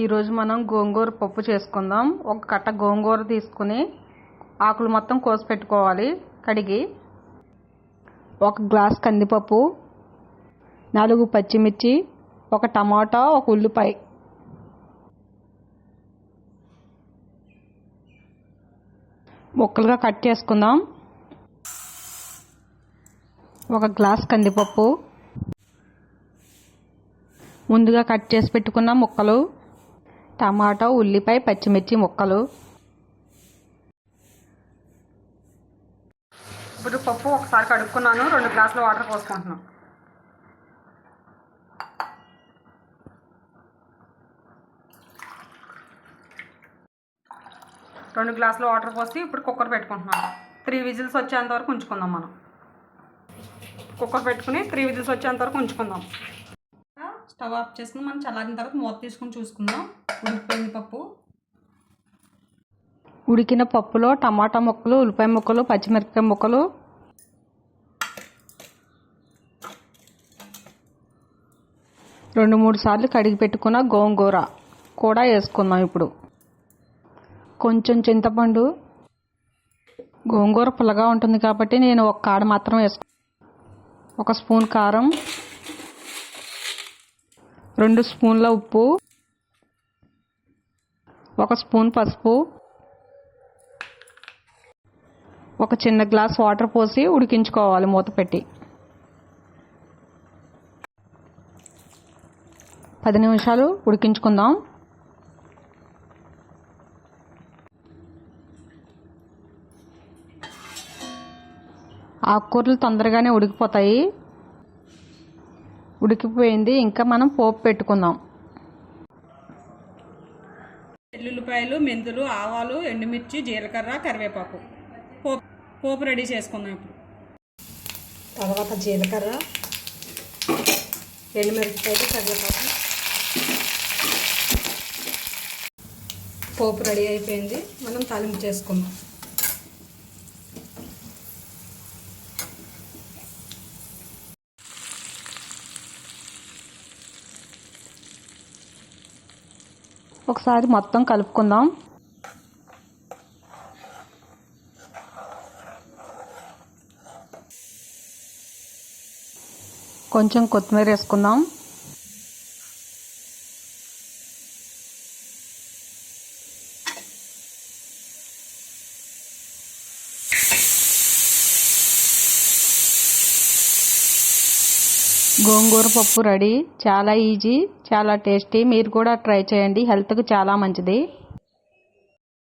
ఈరోజు మనం గోంగూర పప్పు చేసుకుందాం. ఒక కట్ట గోంగూర తీసుకుని ఆకులు మొత్తం కోసి పెట్టుకోవాలి కడిగి. ఒక గ్లాస్ కందిపప్పు, 4 పచ్చిమిర్చి, ఒక టమాటా, ఒక ఉల్లిపాయ, ముక్కలుగా కట్ చేసుకుందాం. ఒక గ్లాస్ కందిపప్పు, ముందుగా కట్ చేసి పెట్టుకున్న ముక్కలు, టమాటా, ఉల్లిపాయ, పచ్చిమిర్చి ముక్కలు. ఇప్పుడు పప్పు ఒకసారి కడుక్కున్నాను. 2 గ్లాసుల వాటర్ పోసుకుంటున్నాను. రెండు గ్లాసుల వాటర్ పోసి ఇప్పుడు కుక్కర్ పెట్టుకుంటున్నాను. 3 విజిల్స్ వచ్చేంత వరకు ఉంచుకుందాం. మనం కుక్కర్ పెట్టుకుని 3 విజిల్స్ వచ్చేంత వరకు ఉంచుకుందాం. స్టవ్ ఆఫ్ చేసుకుని మనం చల్లారిన తర్వాత మూత తీసుకుని చూసుకుందాం. ఉడికిపోయింది పప్పు. ఉడికిన పప్పులో టమాటా ముక్కలు, ఉల్లిపాయ ముక్కలు, పచ్చిమిరపకాయ ముక్కలు, రెండు మూడు సార్లు కడిగి పెట్టుకున్న గోంగూర కూడా వేసుకుందాం. ఇప్పుడు కొంచెం చింతపండు, గోంగూర పుల్లగా ఉంటుంది కాబట్టి నేను ఒక కాడ మాత్రం వేసుకున్నాను. 1 స్పూన్ కారం, 2 స్పూన్ల ఉప్పు, 1 స్పూన్ పసుపు, ఒక చిన్న గ్లాస్ వాటర్ పోసి ఉడికించుకోవాలి మూత పెట్టి. 10 నిమిషాలు ఉడికించుకుందాం. ఆకుకూరలు తొందరగానే ఉడికిపోతాయి. ఉడికిపోయింది. ఇంకా మనం పోపు పెట్టుకుందాం. ఎల్లుల్లిపాయలు, మెంతులు, ఆవాలు, ఎండుమిర్చి, జీలకర్ర, కరివేపాకు పోపు రెడీ చేసుకుందాం. ఇప్పుడు తర్వాత జీలకర్ర, ఎండుమిరపకాయలు, కరివేపాకు. పోపు రెడీ అయిపోయింది. మనం తాలింపు చేసుకుందాం. ఒకసారి మొత్తం కలుపుకుందాం. కొంచెం కొత్తిమీర వేసుకుందాం. గోంగూర పప్పు రెడీ. చాలా ఈజీ, చాలా టేస్టీ. మీరు కూడా ట్రై చేయండి. హెల్త్కి చాలా మంచిది.